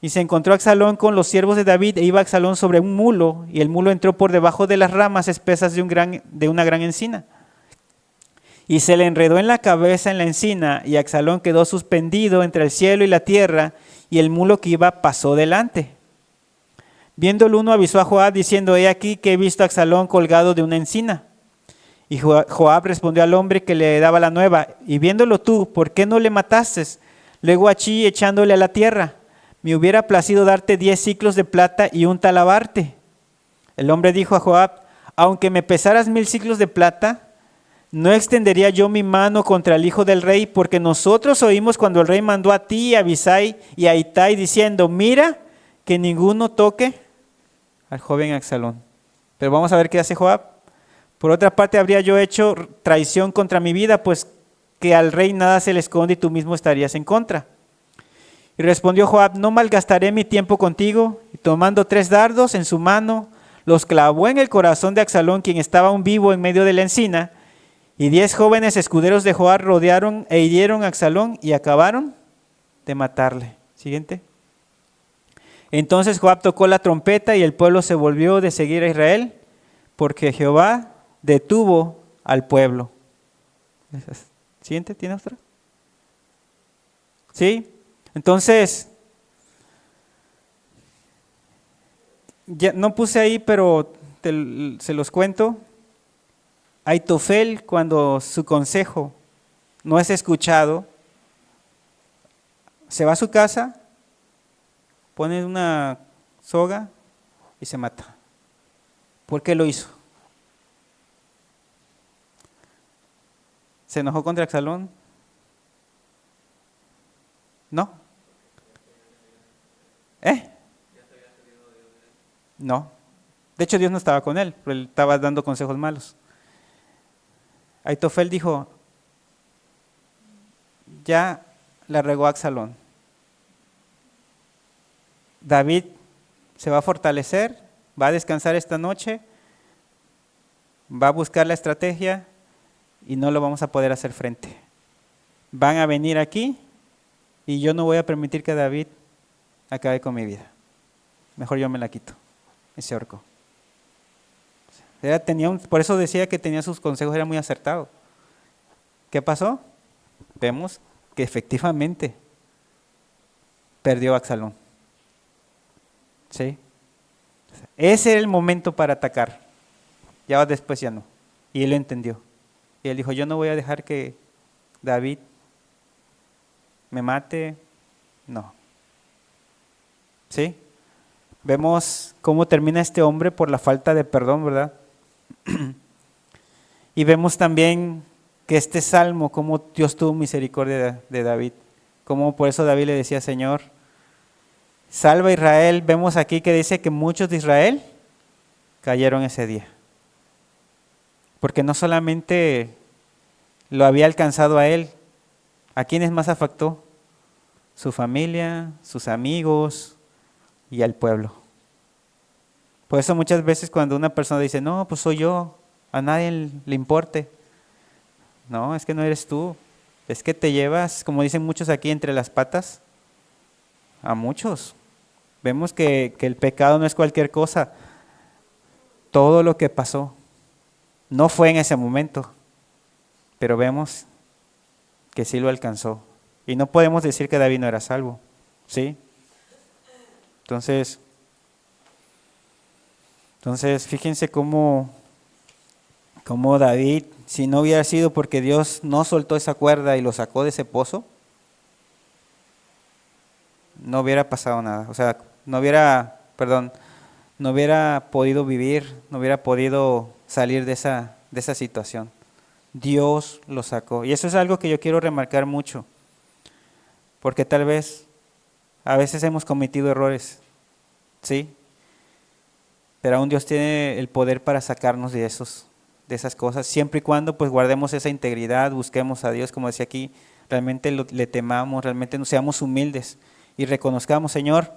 Y se encontró Absalón con los siervos de David e iba Absalón sobre un mulo y el mulo entró por debajo de las ramas espesas de una gran encina. Y se le enredó en la cabeza en la encina y Absalón quedó suspendido entre el cielo y la tierra y el mulo que iba pasó delante. Viendo el uno avisó a Joab diciendo, he aquí que he visto a Absalón colgado de una encina. Y Joab respondió al hombre que le daba la nueva, y viéndolo tú, ¿por qué no le mataste? Luego allí echándole a la tierra, me hubiera placido darte 10 siclos de plata y un talabarte. El hombre dijo a Joab: aunque me pesaras 1000 siclos de plata, no extendería yo mi mano contra el hijo del rey, porque nosotros oímos cuando el rey mandó a ti, a Abisai y a Itai, diciendo: mira, que ninguno toque al joven Absalón. Pero vamos a ver qué hace Joab. Por otra parte, habría yo hecho traición contra mi vida, pues que al rey nada se le esconde y tú mismo estarías en contra. Y respondió Joab: no malgastaré mi tiempo contigo. Y tomando 3 dardos en su mano, los clavó en el corazón de Absalón, quien estaba aún vivo en medio de la encina. Y 10 jóvenes escuderos de Joab rodearon e hirieron a Absalón y acabaron de matarle. Siguiente. Entonces Joab tocó la trompeta y el pueblo se volvió de seguir a Israel, porque Jehová detuvo al pueblo. Siguiente, ¿tiene otra? ¿Sí? Entonces, ya no puse ahí, pero se los cuento. Aitofel, cuando su consejo no es escuchado, se va a su casa, pone una soga y se mata. ¿Por qué lo hizo? ¿Se enojó contra Absalón? No. No. De hecho, Dios no estaba con él, pero él estaba dando consejos malos. Aitofel dijo: ya la regó Absalón. David se va a fortalecer, va a descansar esta noche, va a buscar la estrategia y no lo vamos a poder hacer frente. Van a venir aquí y yo no voy a permitir que David acabe con mi vida. Mejor yo me la quito. Y se ahorcó. Por eso decía que tenía sus consejos, era muy acertado. ¿Qué pasó? Vemos que efectivamente perdió a Absalón. ¿Sí? Ese era el momento para atacar. Ya después ya no. Y él lo entendió. Y él dijo: yo no voy a dejar que David me mate. No. ¿Sí? Vemos cómo termina este hombre por la falta de perdón, ¿verdad? Y vemos también que este salmo, cómo Dios tuvo misericordia de David. Cómo por eso David le decía: Señor, salva a Israel. Vemos aquí que dice que muchos de Israel cayeron ese día. Porque no solamente lo había alcanzado a él, ¿a quiénes más afectó? Su familia, sus amigos y al pueblo. Por eso muchas veces cuando una persona dice: no, pues soy yo, a nadie le importe. No, es que no eres tú. Es que te llevas, como dicen muchos aquí, entre las patas a muchos. Vemos que el pecado no es cualquier cosa. Todo lo que pasó no fue en ese momento, pero vemos que sí lo alcanzó. Y no podemos decir que David no era salvo, ¿sí? Entonces fíjense cómo David, si no hubiera sido porque Dios no soltó esa cuerda y lo sacó de ese pozo, no hubiera pasado nada. O sea, no hubiera podido vivir, no hubiera podido salir de esa situación. Dios lo sacó. Y eso es algo que yo quiero remarcar mucho, porque tal vez a veces hemos cometido errores, ¿sí? Pero aún Dios tiene el poder para sacarnos de esas cosas, siempre y cuando pues guardemos esa integridad, busquemos a Dios, como decía aquí, realmente le temamos, realmente nos seamos humildes y reconozcamos: Señor,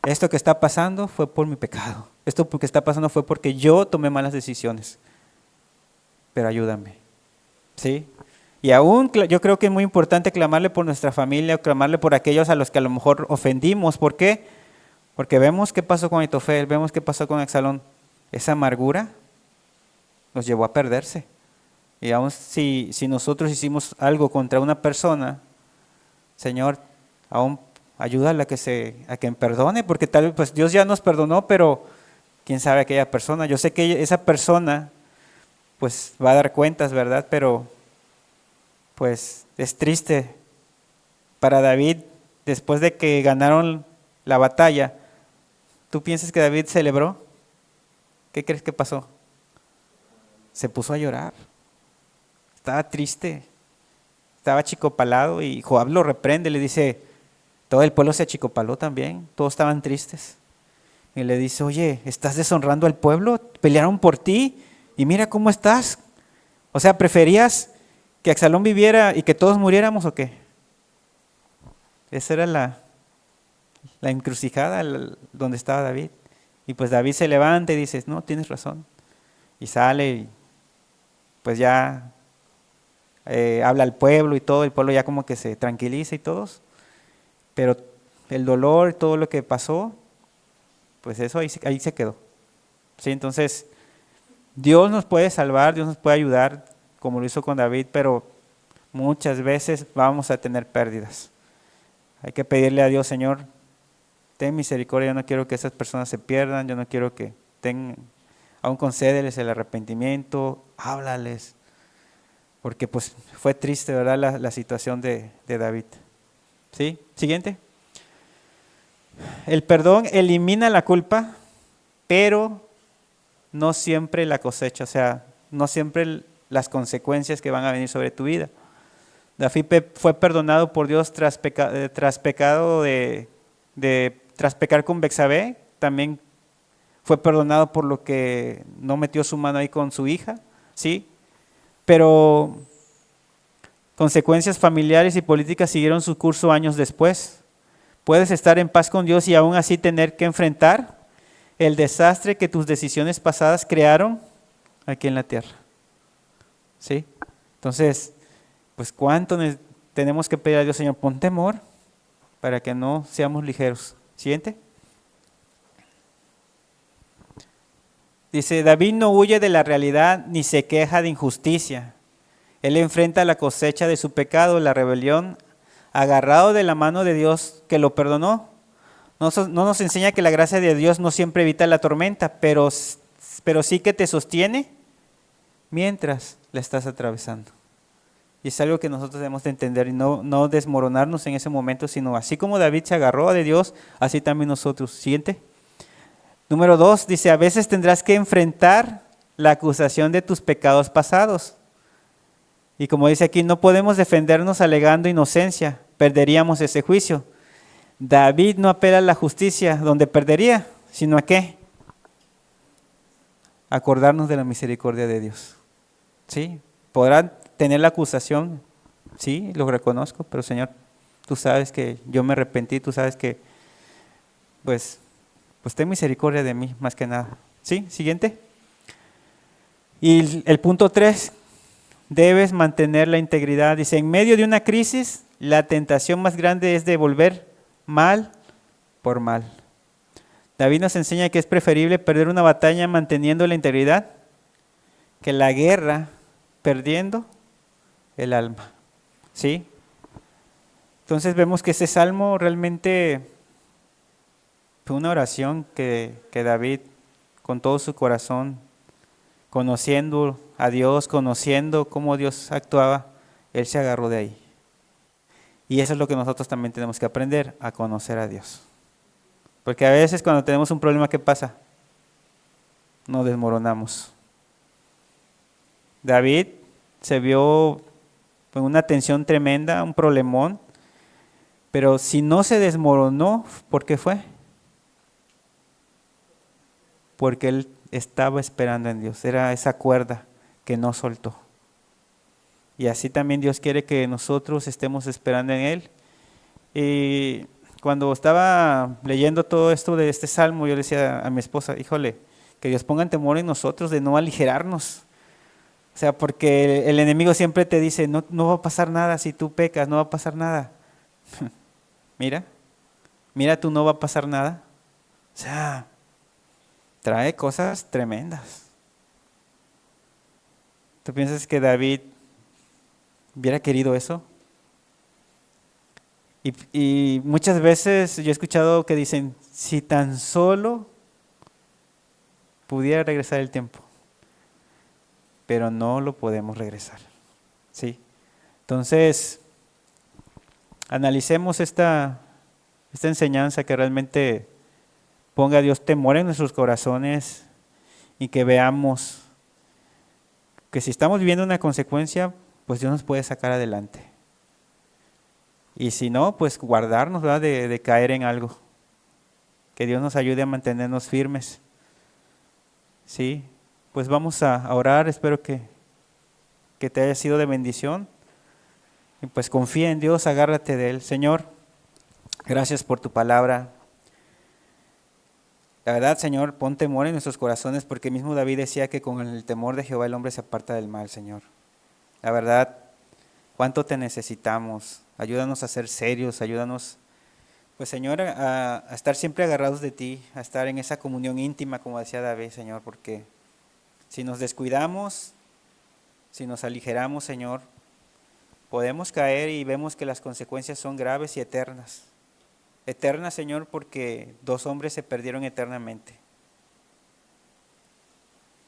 esto que está pasando fue por mi pecado, esto que está pasando fue porque yo tomé malas decisiones, pero ayúdame, ¿sí? Y aún yo creo que es muy importante clamarle por nuestra familia, clamarle por aquellos a los que a lo mejor ofendimos. ¿Por qué? Porque vemos qué pasó con Aitofel, vemos qué pasó con Absalón. Esa amargura nos llevó a perderse. Y aún si nosotros hicimos algo contra una persona, Señor, aún ayúdala a que perdone, porque tal vez pues Dios ya nos perdonó, pero quién sabe aquella persona. Yo sé que esa persona pues va a dar cuentas, ¿verdad? Pero pues es triste para David, después de que ganaron la batalla. ¿Tú piensas que David celebró? ¿qué crees que pasó? Se puso a llorar. Estaba triste. Estaba achicopalado y Joab lo reprende, le dice, todo el pueblo se achicopaló también, todos estaban tristes. Y le dice, oye, ¿estás deshonrando al pueblo? Pelearon por ti y mira cómo estás. O sea, ¿preferías que Absalón viviera y que todos muriéramos o qué? Esa era la encrucijada donde estaba David. Y pues David se levanta y dice, no, tienes razón. Y sale y pues ya habla al pueblo y todo, el pueblo ya como que se tranquiliza y todos. Pero el dolor, todo lo que pasó, pues eso ahí se quedó. ¿Sí? Entonces, Dios nos puede salvar, Dios nos puede ayudar, como lo hizo con David, pero muchas veces vamos a tener pérdidas. Hay que pedirle a Dios, Señor, ten misericordia, yo no quiero que esas personas se pierdan, yo no quiero que aún concédeles el arrepentimiento, háblales, porque pues fue triste, ¿verdad?, la situación de David. ¿Sí? Siguiente. El perdón elimina la culpa, pero no siempre la cosecha, o sea, no siempre las consecuencias que van a venir sobre tu vida. David fue perdonado por Dios tras pecar con Betsabé, también fue perdonado por lo que no metió su mano ahí con su hija, ¿sí? Pero consecuencias familiares y políticas siguieron su curso años después. Puedes estar en paz con Dios y aún así tener que enfrentar el desastre que tus decisiones pasadas crearon aquí en la tierra. ¿Sí? Entonces, pues cuánto tenemos que pedir a Dios, Señor, pon temor para que no seamos ligeros. Siguiente. Dice, David no huye de la realidad ni se queja de injusticia. Él enfrenta la cosecha de su pecado, la rebelión, agarrado de la mano de Dios que lo perdonó. No nos enseña que la gracia de Dios no siempre evita la tormenta, pero sí que te sostiene mientras la estás atravesando. Y es algo que nosotros debemos de entender y no desmoronarnos en ese momento, sino así como David se agarró de Dios, así también nosotros. Siguiente. Número 2, dice, a veces tendrás que enfrentar la acusación de tus pecados pasados. Y como dice aquí, no podemos defendernos alegando inocencia, perderíamos ese juicio. David no apela a la justicia donde perdería, sino a qué? Acordarnos de la misericordia de Dios. ¿Sí? Podrán tener la acusación, sí, lo reconozco, pero Señor, tú sabes que yo me arrepentí, tú sabes que, pues ten misericordia de mí, más que nada. ¿Sí? Siguiente. Y el punto 3, debes mantener la integridad. Dice, en medio de una crisis, la tentación más grande es devolver mal por mal. David nos enseña que es preferible perder una batalla manteniendo la integridad que la guerra perdiendo el alma. ¿Sí? Entonces vemos que ese salmo realmente fue una oración que David, con todo su corazón, conociendo a Dios, conociendo cómo Dios actuaba, él se agarró de ahí. Y eso es lo que nosotros también tenemos que aprender, a conocer a Dios. Porque a veces cuando tenemos un problema, ¿qué pasa? Nos desmoronamos. David se vio con una tensión tremenda, un problemón, pero si no se desmoronó, ¿por qué fue? Porque él estaba esperando en Dios, era esa cuerda que no soltó. Y así también Dios quiere que nosotros estemos esperando en Él. Y cuando estaba leyendo todo esto de este salmo, yo le decía a mi esposa, híjole, que Dios ponga temor en nosotros de no aligerarnos. O sea, porque el enemigo siempre te dice, no va a pasar nada si tú pecas, no va a pasar nada. Mira tú, no va a pasar nada. O sea, trae cosas tremendas. ¿Tú piensas que David hubiera querido eso? Y muchas veces yo he escuchado que dicen, si tan solo pudiera regresar el tiempo, pero no lo podemos regresar. ¿Sí? Entonces, analicemos esta enseñanza que realmente ponga a Dios temor en nuestros corazones y que veamos que si estamos viviendo una consecuencia, pues Dios nos puede sacar adelante. Y si no, pues guardarnos, ¿verdad?, de caer en algo. Que Dios nos ayude a mantenernos firmes. Sí, pues vamos a orar, espero que te haya sido de bendición. Y pues confía en Dios, agárrate de Él. Señor, gracias por tu palabra. La verdad, Señor, pon temor en nuestros corazones, porque mismo David decía que con el temor de Jehová el hombre se aparta del mal, Señor. La verdad, cuánto te necesitamos. Ayúdanos a ser serios, ayúdanos, pues Señor, a estar siempre agarrados de ti, a estar en esa comunión íntima, como decía David, Señor, porque si nos descuidamos, si nos aligeramos, Señor, podemos caer y vemos que las consecuencias son graves y eternas. Eternas, Señor, porque 2 hombres se perdieron eternamente.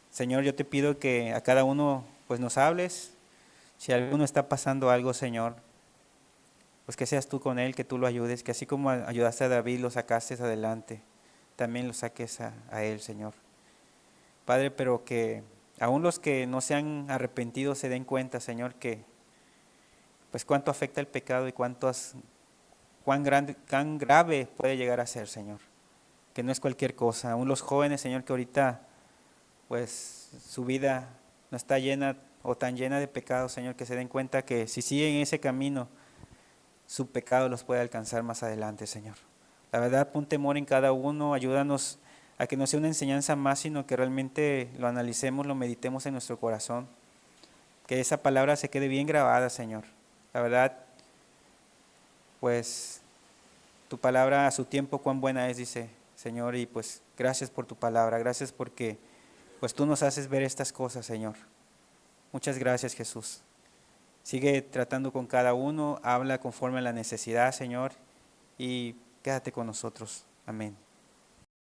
Señor, yo te pido que a cada uno pues nos hables. Si alguno está pasando algo, Señor, pues que seas tú con él, que tú lo ayudes, que así como ayudaste a David, lo sacaste adelante, también lo saques a él, Señor. Padre, pero que aún los que no se han arrepentido se den cuenta, Señor, que pues cuánto afecta el pecado y cuán grave puede llegar a ser, Señor. Que no es cualquier cosa. Aún los jóvenes, Señor, que ahorita pues su vida no está llena o tan llena de pecados, Señor, que se den cuenta que si siguen ese camino, su pecado los puede alcanzar más adelante, Señor. La verdad, pon temor en cada uno, ayúdanos a que no sea una enseñanza más, sino que realmente lo analicemos, lo meditemos en nuestro corazón. Que esa palabra se quede bien grabada, Señor. La verdad, pues tu palabra a su tiempo cuán buena es, dice Señor, y pues gracias por tu palabra, gracias porque pues tú nos haces ver estas cosas, Señor. Muchas gracias, Jesús. Sigue tratando con cada uno, habla conforme a la necesidad, Señor, y quédate con nosotros. Amén.